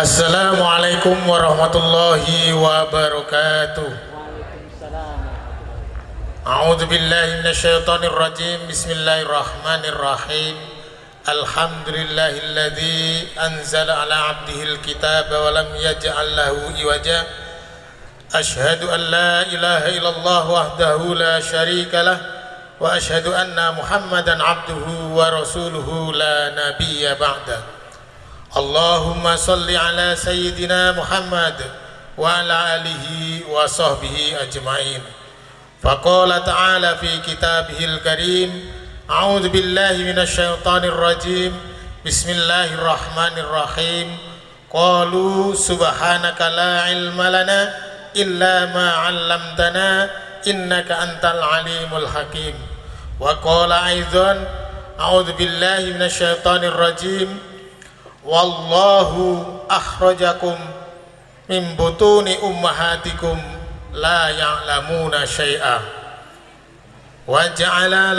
Assalamualaikum warahmatullahi wabarakatuh. A'udzu billahi minasyaitonir rajim. Bismillahirrahmanirrahim. Alhamdulillahilladzi anzala ala 'abdihil kitaba wa lam yaj'al lahu iwaja. Asyhadu an la ilaha illallah wahdahu la syarika lah wa asyhadu anna Muhammadan 'abduhu wa rasuluhu la nabiyya ba'da. Allahumma salli ala sayyidina Muhammad wa ala alihi wa sahbihi ajma'in. Faqala ta'ala fi kitabihil karim, a'udzu billahi minasyaitonir rajim. Bismillahirrahmanirrahim. Qalu subhanaka la ilma lana illa ma 'allamtana innaka antal alimul hakim. Wa qala aidan, a'udzu billahi minasyaitonir rajim. Wallahu akhrajakum min butuni ummahatikum la ya'lamuna syai'a wa ja'ala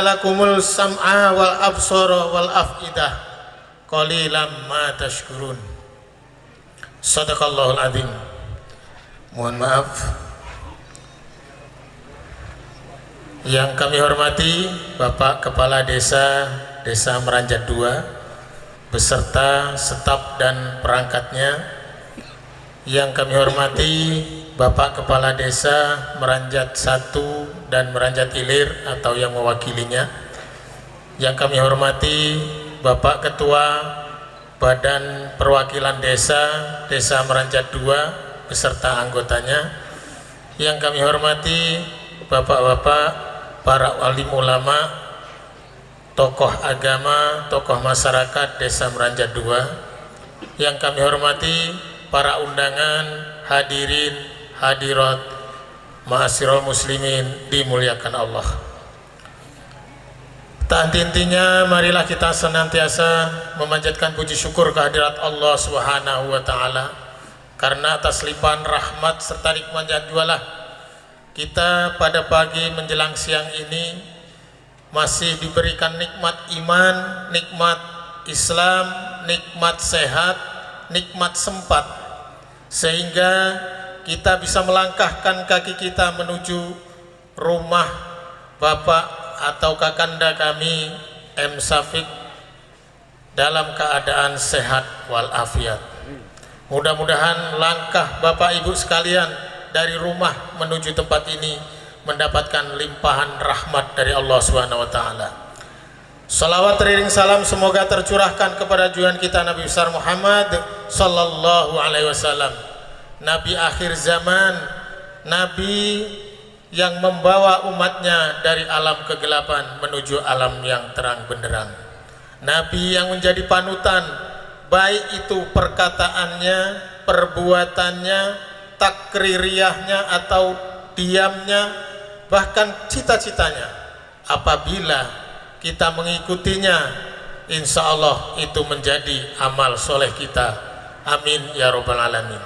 lakumul sam'a wal absara wal af'idah qalilan ma tashkurun. Shadaqallahul azim. Mohon maaf. Yang kami hormati Bapak Kepala Desa Meranjat II beserta staf dan perangkatnya. Yang kami hormati Bapak Kepala Desa Meranjat I dan Meranjat Ilir atau yang mewakilinya. Yang kami hormati Bapak Ketua Badan Perwakilan Desa Meranjat II beserta anggotanya. Yang kami hormati Bapak-bapak, para alim ulama, tokoh agama, tokoh masyarakat Desa Meranjat II. Yang kami hormati para undangan, hadirin, hadirat, ma'asyiral muslimin, dimuliakan Allah. Tak henti-hentinya marilah kita senantiasa memanjatkan puji syukur kehadirat Allah Subhanahu wa taala, karena atas limpahan rahmat serta nikmatnya jualah kita pada pagi menjelang siang ini masih diberikan nikmat iman, nikmat Islam, nikmat sehat, nikmat sempat, sehingga kita bisa melangkahkan kaki kita menuju rumah Bapak atau Kakanda kami M. Syafiq dalam keadaan sehat walafiat. Mudah-mudahan langkah Bapak Ibu sekalian dari rumah menuju tempat ini mendapatkan limpahan rahmat dari Allah Subhanahu wa taala. Salawat teriring salam semoga tercurahkan kepada junjungan kita Nabi besar Muhammad sallallahu alaihi wasallam, nabi akhir zaman, nabi yang membawa umatnya dari alam kegelapan menuju alam yang terang benderang, nabi yang menjadi panutan baik itu perkataannya, perbuatannya, takririyahnya atau diamnya, bahkan cita-citanya. Apabila kita mengikutinya, insya Allah itu menjadi amal soleh kita. Amin ya rabbal alamin.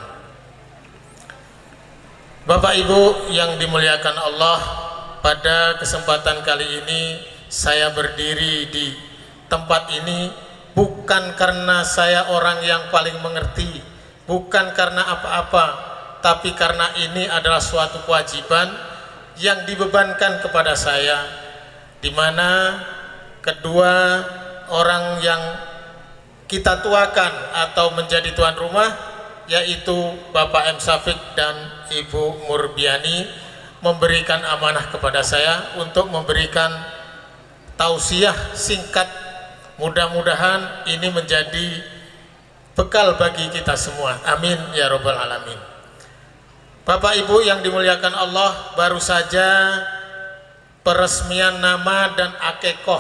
Bapak Ibu yang dimuliakan Allah, pada kesempatan kali ini saya berdiri di tempat ini bukan karena saya orang yang paling mengerti, bukan karena apa-apa, tapi karena ini adalah suatu kewajiban yang dibebankan kepada saya, di mana kedua orang yang kita tuakan atau menjadi tuan rumah, yaitu Bapak M. Syafiq dan Ibu Murbiani, memberikan amanah kepada saya untuk memberikan tausiah singkat. Mudah-mudahan ini menjadi bekal bagi kita semua. Amin ya rabbal alamin. Bapak Ibu yang dimuliakan Allah, baru saja peresmian nama dan akikoh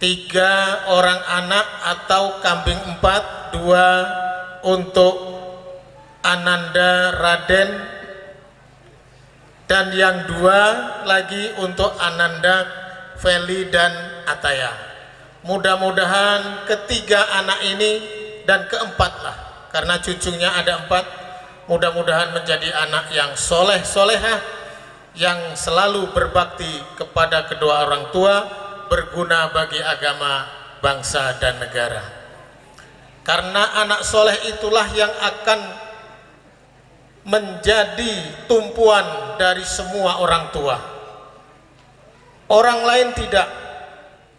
3 orang anak atau kambing 4, 2 untuk Ananda Raden dan yang 2 lagi untuk Ananda Feli dan Ataya. Mudah-mudahan ketiga anak ini dan keempat lah, karena cucunya ada 4, mudah-mudahan menjadi anak yang soleh-solehah, yang selalu berbakti kepada kedua orang tua, berguna bagi agama bangsa dan negara. Karena anak soleh itulah yang akan menjadi tumpuan dari semua orang tua. Orang lain tidak,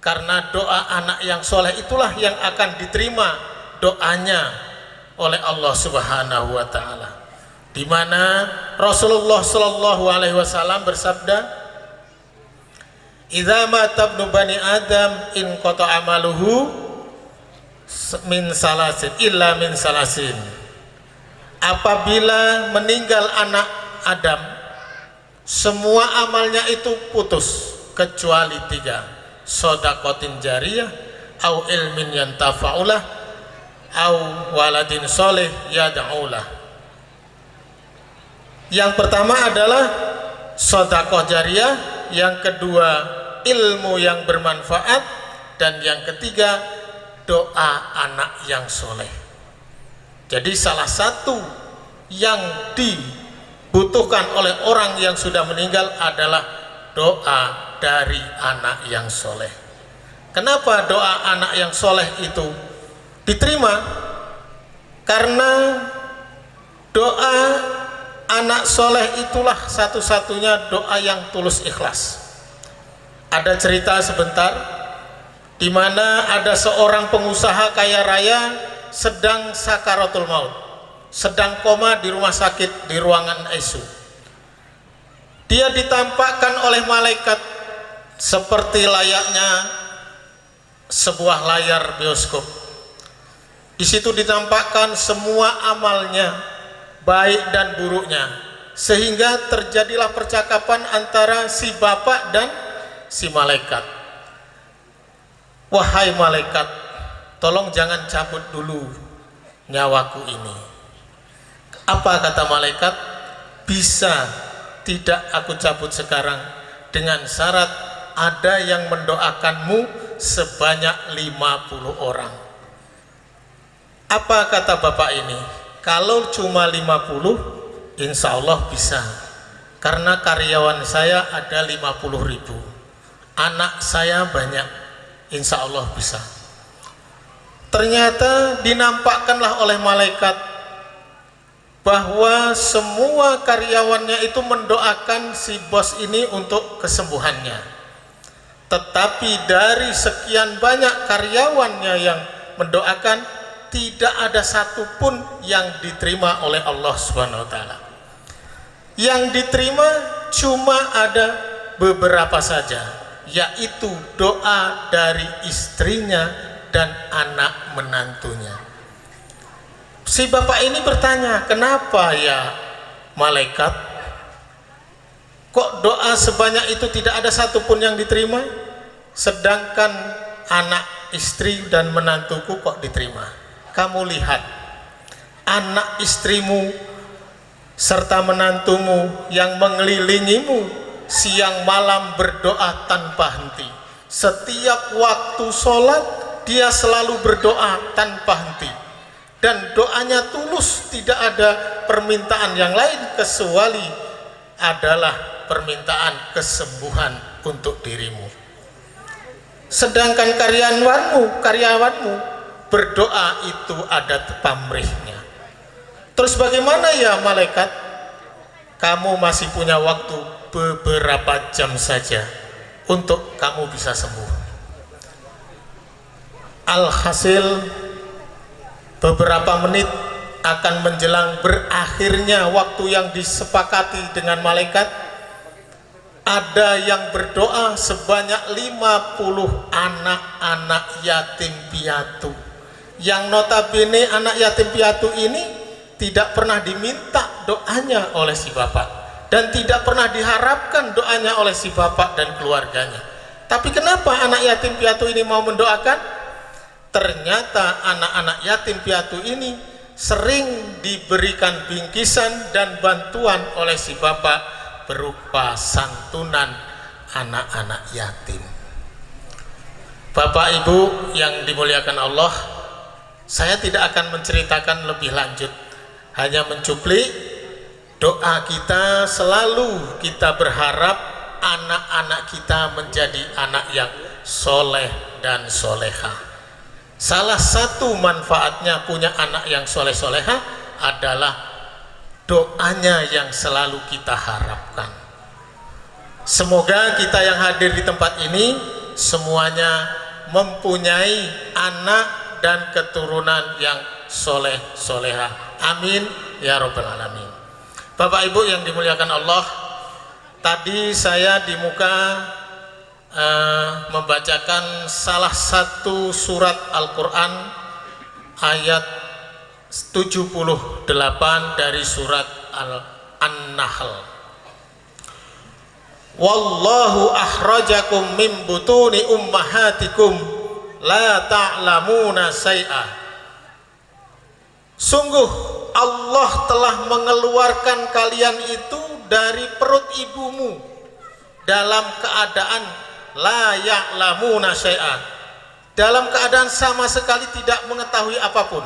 karena doa anak yang soleh itulah yang akan diterima doanya oleh Allah Subhanahu wa Ta'ala, di mana Rasulullah Shallallahu Alaihi Wasallam bersabda, "Idza mata ibnu bani Adam in qata amaluhu min salasin illa min salasin." Apabila meninggal anak Adam, semua amalnya itu putus kecuali 3: shadaqatin jariyah, au ilmin yantafa'ulah, au waladin soleh yad'ulah. Yang pertama adalah shadaqah jariyah, yang kedua ilmu yang bermanfaat, dan yang ketiga doa anak yang soleh. Jadi salah satu yang dibutuhkan oleh orang yang sudah meninggal adalah doa dari anak yang soleh. Kenapa doa anak yang soleh itu diterima? Karena doa anak soleh itulah satu-satunya doa yang tulus ikhlas. Ada cerita sebentar di mana ada seorang pengusaha kaya raya sedang sakaratul maut, sedang koma di rumah sakit di ruangan ICU. Dia ditampakkan oleh malaikat seperti layaknya sebuah layar bioskop. Di situ ditampakkan semua amalnya, baik dan buruknya, sehingga terjadilah percakapan antara si bapak dan si malaikat. "Wahai malaikat, tolong jangan cabut dulu nyawaku ini." Apa kata malaikat? "Bisa tidak aku cabut sekarang dengan syarat ada yang mendoakanmu sebanyak 50 orang. Apa kata bapak ini? "Kalau cuma 50, insya Allah bisa, karena karyawan saya ada 50.000, anak saya banyak, insya Allah bisa." Ternyata dinampakkanlah oleh malaikat bahwa semua karyawannya itu mendoakan si bos ini untuk kesembuhannya. Tetapi dari sekian banyak karyawannya yang mendoakan, tidak ada satupun yang diterima oleh Allah Subhanahu wa Ta'ala. Yang diterima cuma ada beberapa saja, yaitu doa dari istrinya dan anak menantunya. Si bapak ini bertanya, "Kenapa ya malaikat? Kok doa sebanyak itu tidak ada satupun yang diterima, sedangkan anak, istri dan menantuku kok diterima?" Kamu lihat, anak istrimu serta menantumu yang mengelilingimu siang malam berdoa tanpa henti. Setiap waktu sholat dia selalu berdoa tanpa henti, dan doanya tulus, tidak ada permintaan yang lain kecuali adalah permintaan kesembuhan untuk dirimu. Sedangkan karyawanmu berdoa itu ada pamrihnya. Terus bagaimana ya malaikat? Kamu masih punya waktu beberapa jam saja untuk kamu bisa sembuh. Alhasil beberapa menit akan menjelang berakhirnya waktu yang disepakati dengan malaikat, ada yang berdoa sebanyak 50 anak-anak yatim piatu, yang notabene anak yatim piatu ini tidak pernah diminta doanya oleh si bapak, dan tidak pernah diharapkan doanya oleh si bapak dan keluarganya. Tapi kenapa anak yatim piatu ini mau mendoakan? Ternyata anak-anak yatim piatu ini sering diberikan bingkisan dan bantuan oleh si bapak berupa santunan anak-anak yatim. Bapak Ibu yang dimuliakan Allah, saya tidak akan menceritakan lebih lanjut, hanya mencuplik doa kita. Selalu kita berharap anak-anak kita menjadi anak yang soleh dan soleha. Salah satu manfaatnya punya anak yang soleh-soleha adalah doanya yang selalu kita harapkan. Semoga kita yang hadir di tempat ini semuanya mempunyai anak dan keturunan yang soleh-soleha. Amin ya rabbal alamin. Bapak Ibu yang dimuliakan Allah, tadi saya di muka membacakan salah satu surat Al-Quran ayat 78 dari surat An-Nahl. Wallahu akhrajakum min butuni ummahatikum la ta'lamuna syai'a. Sungguh Allah telah mengeluarkan kalian itu dari perut ibumu dalam keadaan la ya'lamuna syai'a, dalam keadaan sama sekali tidak mengetahui apapun.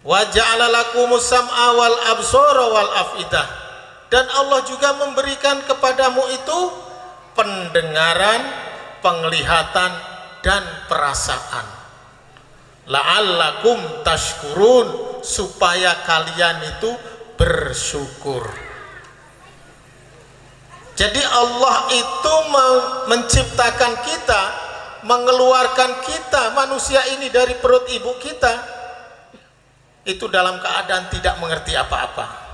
Wa ja'ala lakumus sam'a wal absara wal afidah, dan Allah juga memberikan kepadamu itu pendengaran, penglihatan dan perasaan. La'allakum tashkurun, supaya kalian itu bersyukur. Jadi Allah itu menciptakan kita, mengeluarkan kita manusia ini dari perut ibu kita itu dalam keadaan tidak mengerti apa-apa.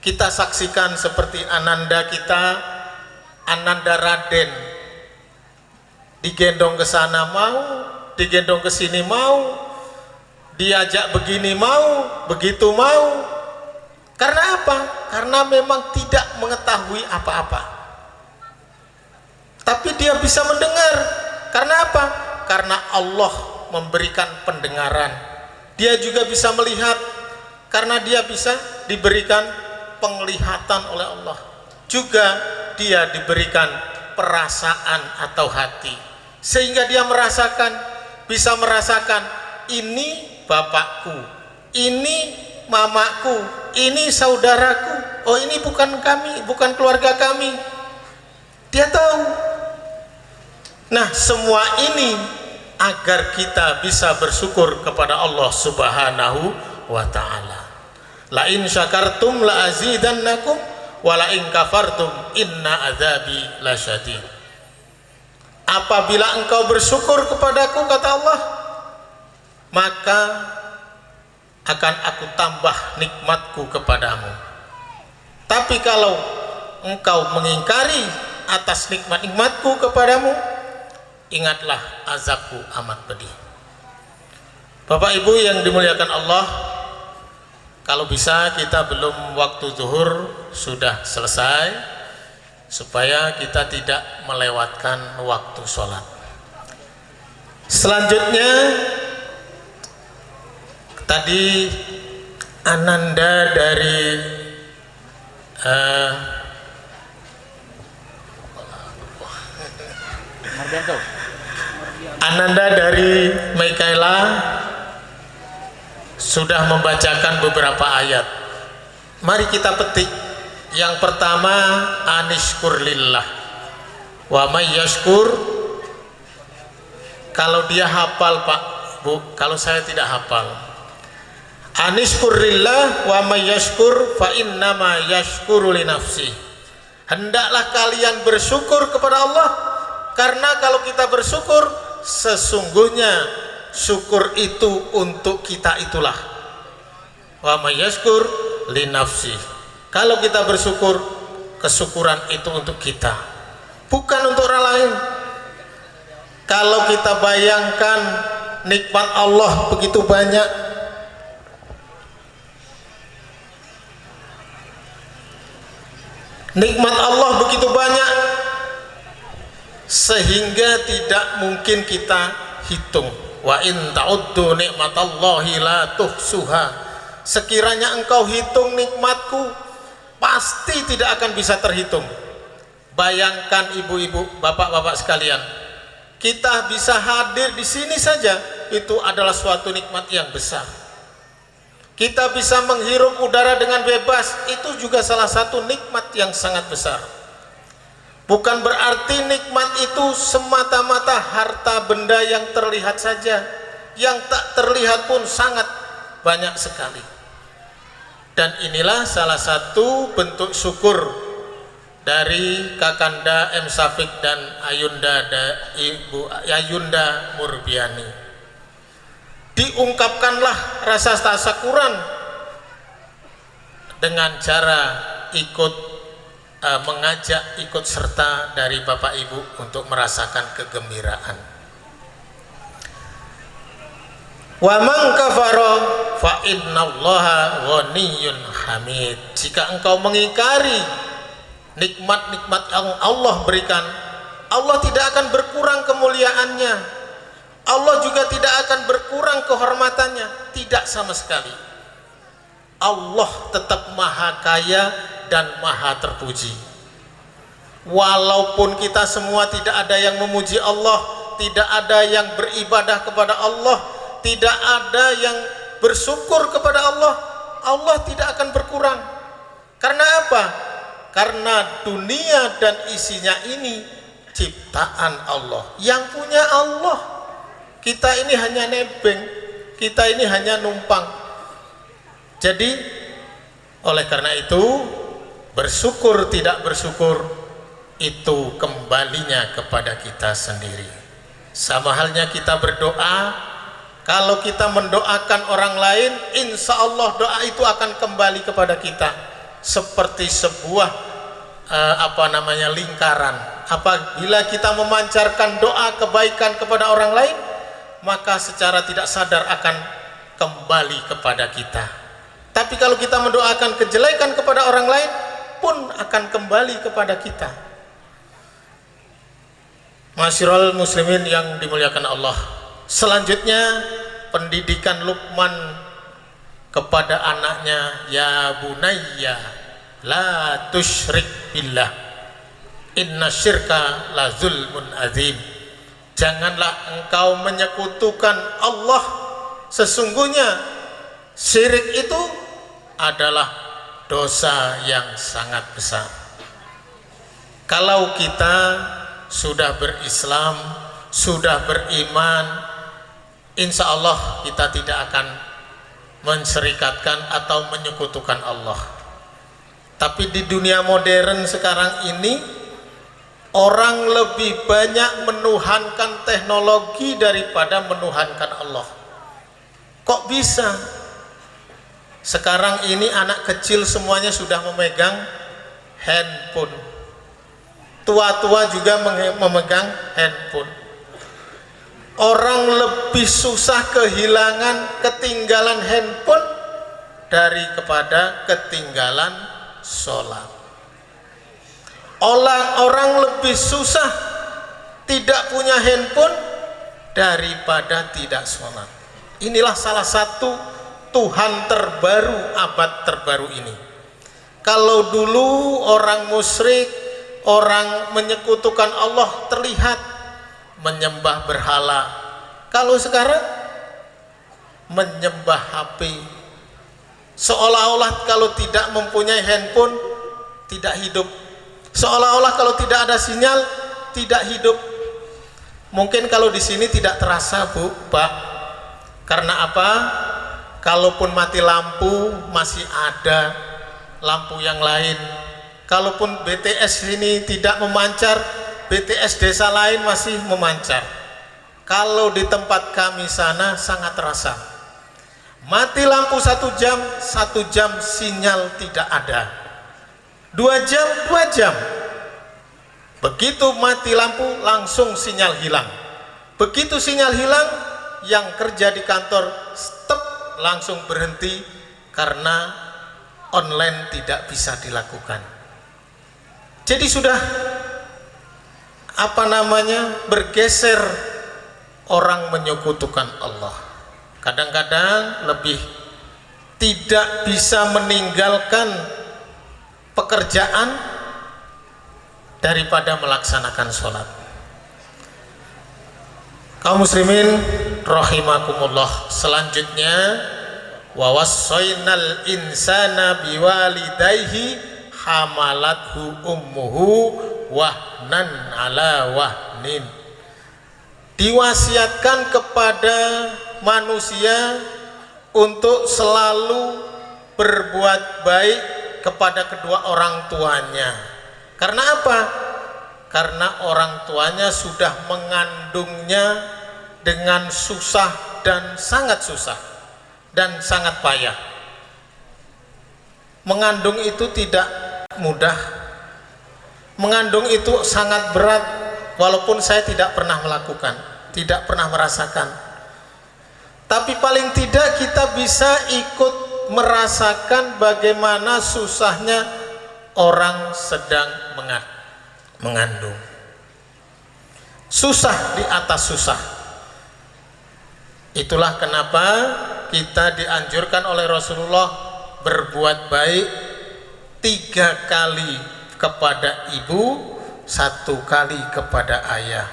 Kita saksikan seperti Ananda kita, Ananda Raden, digendong ke sana mau, digendong ke sini mau, diajak begini mau, begitu mau. Karena apa? Karena memang tidak mengetahui apa-apa. Tapi dia bisa mendengar. Karena apa? Karena Allah memberikan pendengaran. Dia juga bisa melihat, karena dia bisa diberikan penglihatan oleh Allah. Juga dia diberikan perasaan atau hati, sehingga dia bisa merasakan ini bapakku, ini mamaku, ini saudaraku, oh ini bukan kami, bukan keluarga kami. Dia tahu. Nah, semua ini agar kita bisa bersyukur kepada Allah Subhanahu wa ta'ala. La in syakartum la azidannakum wa la in kafartum inna adzabi lasyadid. Apabila engkau bersyukur kepadaku, kata Allah, maka akan aku tambah nikmatku kepadamu. Tapi kalau engkau mengingkari atas nikmat-nikmatku kepadamu, ingatlah azabku amat pedih. Bapak Ibu yang dimuliakan Allah, kalau bisa kita belum waktu zuhur sudah selesai, supaya kita tidak melewatkan waktu sholat. Selanjutnya, tadi Ananda dari Mikaela sudah membacakan beberapa ayat. Mari kita petik. Yang pertama, anishkur lillah wa may yashkur. Kalau dia hafal Pak Bu, kalau saya tidak hafal. Anishkur lillah wa may yashkur fa innama yashkuru li nafsi. Hendaklah kalian bersyukur kepada Allah, karena kalau kita bersyukur, sesungguhnya syukur itu untuk kita itulah. Wa may yashkur li nafsi. Kalau kita bersyukur, kesyukuran itu untuk kita, bukan untuk orang lain. Kalau kita bayangkan nikmat Allah begitu banyak, nikmat Allah begitu banyak, sehingga tidak mungkin kita hitung. Wa in ta'uddu nikmatallahi la tuhsuha. Sekiranya engkau hitung nikmatku, pasti tidak akan bisa terhitung. Bayangkan ibu-ibu, bapak-bapak sekalian, kita bisa hadir di sini saja, itu adalah suatu nikmat yang besar. Kita bisa menghirup udara dengan bebas, itu juga salah satu nikmat yang sangat besar. Bukan berarti nikmat itu semata-mata harta benda yang terlihat saja, yang tak terlihat pun sangat banyak sekali. Dan inilah salah satu bentuk syukur dari Kakanda M. Safik dan Ibu Ayunda Murbiani. Diungkapkanlah rasa tasakuran dengan cara mengajak ikut serta dari Bapak Ibu untuk merasakan kegembiraan. Wa man kafara fa innallaha ghaniyyun hamid. Jika engkau mengingkari nikmat-nikmat yang Allah berikan, Allah tidak akan berkurang kemuliaannya, Allah juga tidak akan berkurang kehormatannya, tidak sama sekali. Allah tetap maha kaya dan maha terpuji. Walaupun kita semua tidak ada yang memuji Allah, tidak ada yang beribadah kepada Allah, tidak ada yang bersyukur kepada Allah, Allah tidak akan berkurang. Karena apa? Karena dunia dan isinya ini ciptaan Allah, yang punya Allah. Kita ini hanya nebeng, kita ini hanya numpang. Jadi oleh karena itu, bersyukur tidak bersyukur itu kembalinya kepada kita sendiri. Sama halnya kita berdoa, kalau kita mendoakan orang lain, insya Allah doa itu akan kembali kepada kita seperti sebuah lingkaran. Apabila kita memancarkan doa kebaikan kepada orang lain, maka secara tidak sadar akan kembali kepada kita. Tapi kalau kita mendoakan kejelekan kepada orang lain pun akan kembali kepada kita. Masyiral muslimin yang dimuliakan Allah, selanjutnya pendidikan Luqman kepada anaknya, ya bunayya la tusyrik billah inna syirka la zulmun azim. Janganlah engkau menyekutukan Allah, sesungguhnya syirik itu adalah dosa yang sangat besar. Kalau kita sudah berislam, sudah beriman, insya Allah kita tidak akan menserikatkan atau menyekutukan Allah. Tapi di dunia modern sekarang ini, orang lebih banyak menuhankan teknologi daripada menuhankan Allah. Kok bisa? Sekarang ini anak kecil semuanya sudah memegang handphone, tua-tua juga memegang handphone. Orang lebih susah ketinggalan handphone daripada ketinggalan sholat. Orang lebih susah tidak punya handphone daripada tidak sholat. Inilah salah satu Tuhan terbaru abad terbaru ini. Kalau dulu orang musyrik, orang menyekutukan Allah terlihat menyembah berhala. Kalau sekarang menyembah HP. Seolah-olah kalau tidak mempunyai handphone tidak hidup. Seolah-olah kalau tidak ada sinyal tidak hidup. Mungkin kalau di sini tidak terasa, Bu, Pak. Karena apa? Kalaupun mati lampu masih ada lampu yang lain. Kalaupun BTS ini tidak memancar, BTS desa lain masih memancar. Kalau di tempat kami sana sangat terasa. Mati lampu 1 jam sinyal tidak ada. 2 jam. Begitu mati lampu langsung sinyal hilang. Begitu sinyal hilang, yang kerja di kantor stop, langsung berhenti karena online tidak bisa dilakukan. Jadi sudah bergeser, orang menyekutukan Allah. Kadang-kadang lebih tidak bisa meninggalkan pekerjaan daripada melaksanakan sholat. Kaum muslimin rahimakumullah, selanjutnya wa wassaynal insana biwalidayhi hamalathu ummuhu wahnan ala wahnin. Diwasiatkan kepada manusia untuk selalu berbuat baik kepada kedua orang tuanya. Karena apa? Karena orang tuanya sudah mengandungnya dengan susah dan sangat susah dan sangat payah. Mengandung itu tidak mudah. Mengandung itu sangat berat, walaupun saya tidak pernah melakukan, tidak pernah merasakan. Tapi paling tidak kita bisa ikut merasakan bagaimana susahnya orang sedang mengandung. Susah di atas susah. Itulah kenapa kita dianjurkan oleh Rasulullah berbuat baik 3 kali kepada ibu, 1 kali kepada ayah.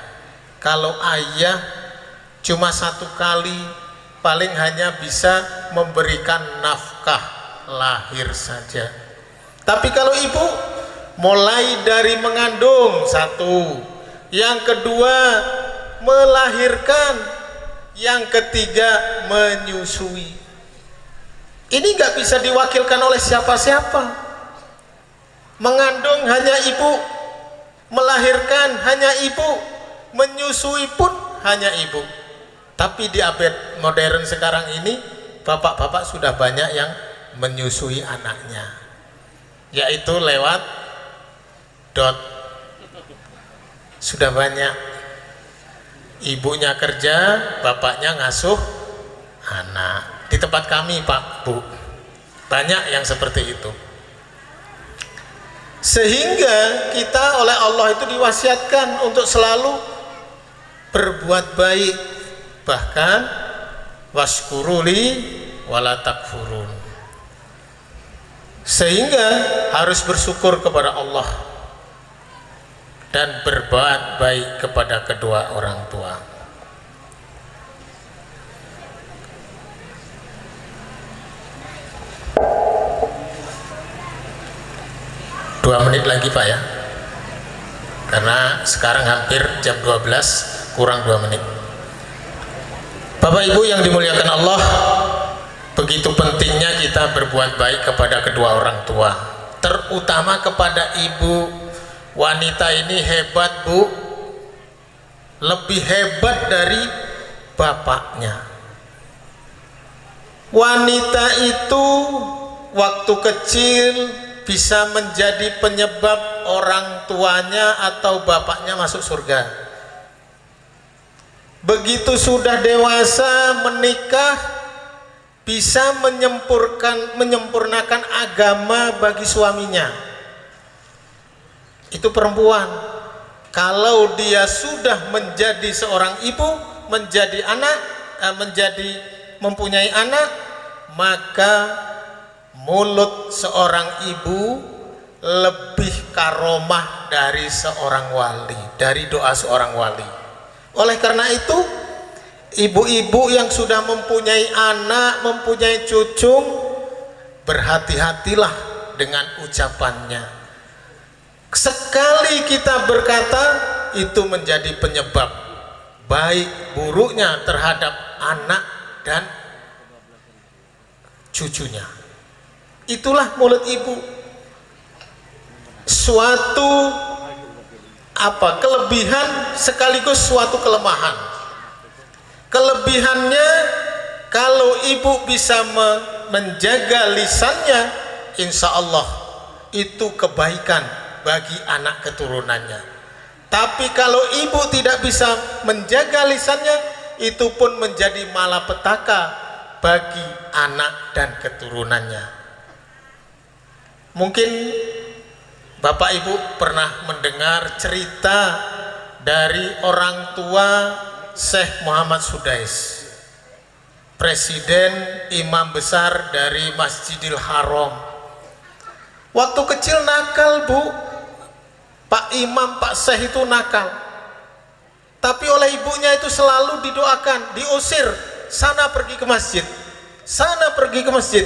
Kalau ayah cuma 1 kali, paling hanya bisa memberikan nafkah lahir saja. Tapi kalau ibu, mulai dari mengandung 1, yang kedua melahirkan, yang ketiga menyusui. Ini nggak bisa diwakilkan oleh siapa-siapa. Mengandung hanya ibu, melahirkan hanya ibu, menyusui pun hanya ibu. Tapi di abad modern sekarang ini, bapak-bapak sudah banyak yang menyusui anaknya, yaitu lewat dot. Sudah banyak. Ibunya kerja, bapaknya ngasuh anak. Di tempat kami, Pak, Bu, banyak yang seperti itu. Sehingga kita oleh Allah itu diwasiatkan untuk selalu berbuat baik, bahkan washkuruli wala takfurun. Sehingga harus bersyukur kepada Allah dan berbuat baik kepada kedua orang tua. Dua menit lagi Pak ya, karena sekarang hampir jam 12 kurang 2 menit. Bapak Ibu yang dimuliakan Allah, begitu pentingnya kita berbuat baik kepada kedua orang tua, terutama kepada ibu. Wanita ini hebat Bu, lebih hebat dari bapaknya. Wanita itu waktu kecil bisa menjadi penyebab orang tuanya atau bapaknya masuk surga. Begitu sudah dewasa menikah, bisa menyempurnakan agama bagi suaminya. Itu perempuan. Kalau dia sudah menjadi seorang ibu, menjadi anak, mempunyai anak, maka mulut seorang ibu lebih karomah dari seorang wali, dari doa seorang wali. Oleh karena itu, ibu-ibu yang sudah mempunyai anak, mempunyai cucu, berhati-hatilah dengan ucapannya. Sekali kita berkata, itu menjadi penyebab baik buruknya terhadap anak dan cucunya. Itulah mulut ibu. Suatu kelebihan sekaligus suatu kelemahan. Kelebihannya, kalau ibu bisa menjaga lisannya, insya Allah itu kebaikan bagi anak keturunannya. Tapi kalau ibu tidak bisa menjaga lisannya, itu pun menjadi malapetaka bagi anak dan keturunannya. Mungkin Bapak Ibu pernah mendengar cerita dari orang tua Syekh Muhammad Sudais, presiden imam besar dari Masjidil Haram. Waktu kecil nakal Bu, Pak Imam, Pak Syekh itu nakal, tapi oleh ibunya itu selalu didoakan, diusir, sana pergi ke masjid, sana pergi ke masjid.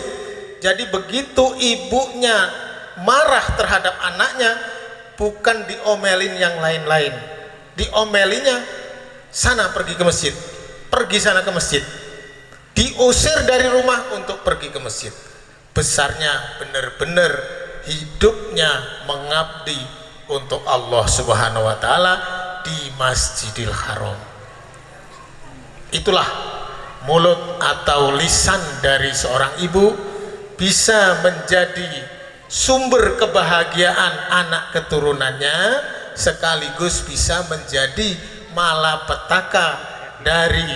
Jadi begitu ibunya marah terhadap anaknya, bukan diomelin yang lain-lain. Diomelinya sana pergi ke masjid, pergi sana ke masjid, diusir dari rumah untuk pergi ke masjid. Besarnya benar-benar hidupnya mengabdi untuk Allah Subhanahu wa taala di Masjidil Haram. Itulah mulut atau lisan dari seorang ibu bisa menjadi sumber kebahagiaan anak keturunannya, sekaligus bisa menjadi malapetaka dari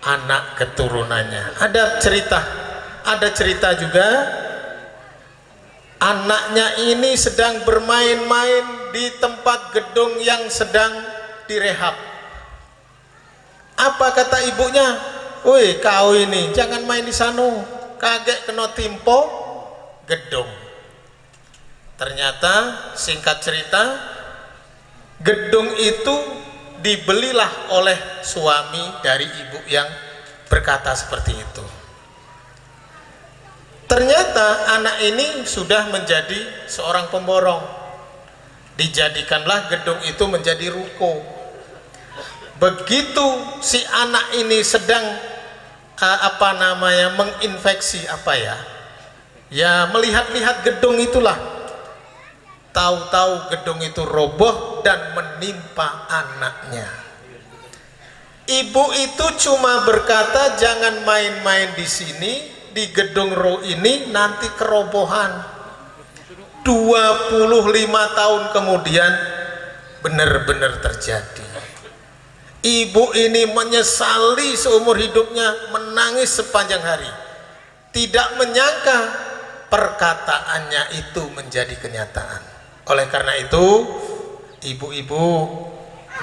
anak keturunannya. Ada cerita juga, anaknya ini sedang bermain-main di tempat gedung yang sedang direhab. Apa kata ibunya? Woi kau ini jangan main di sana, kaget kena timpo gedung. Ternyata singkat cerita, gedung itu dibelilah oleh suami dari ibu yang berkata seperti itu. Ternyata anak ini sudah menjadi seorang pemborong. Dijadikanlah gedung itu menjadi ruko. Begitu si anak ini sedang menginfeksi melihat-lihat gedung itulah, tahu-tahu gedung itu roboh dan menimpa anaknya. Ibu itu cuma berkata, jangan main-main di sini, di gedung roh ini nanti kerobohan. 25 tahun kemudian benar-benar terjadi. Ibu ini menyesali seumur hidupnya, menangis sepanjang hari, tidak menyangka perkataannya itu menjadi kenyataan. Oleh karena itu, ibu-ibu,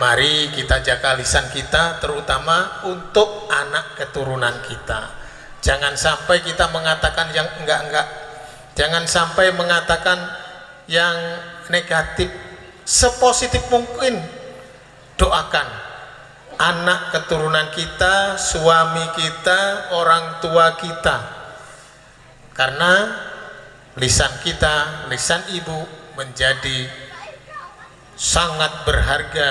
mari kita jaga lisan kita, terutama untuk anak keturunan kita. Jangan sampai kita mengatakan yang enggak-enggak, jangan sampai mengatakan yang negatif. Sepositif mungkin doakan anak keturunan kita, suami kita, orang tua kita, karena lisan kita, lisan ibu menjadi sangat berharga,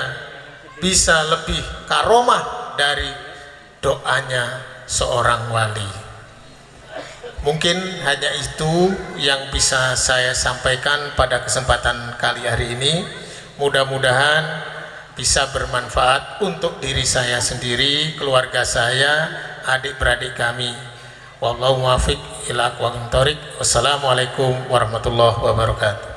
bisa lebih karomah dari doanya seorang wali. Mungkin hanya itu yang bisa saya sampaikan pada kesempatan kali hari ini. Mudah-mudahan bisa bermanfaat untuk diri saya sendiri, keluarga saya, adik-beradik kami. Wallahu muwaffiq ila aqwamit thoriq. Wassalamualaikum warahmatullahi wabarakatuh.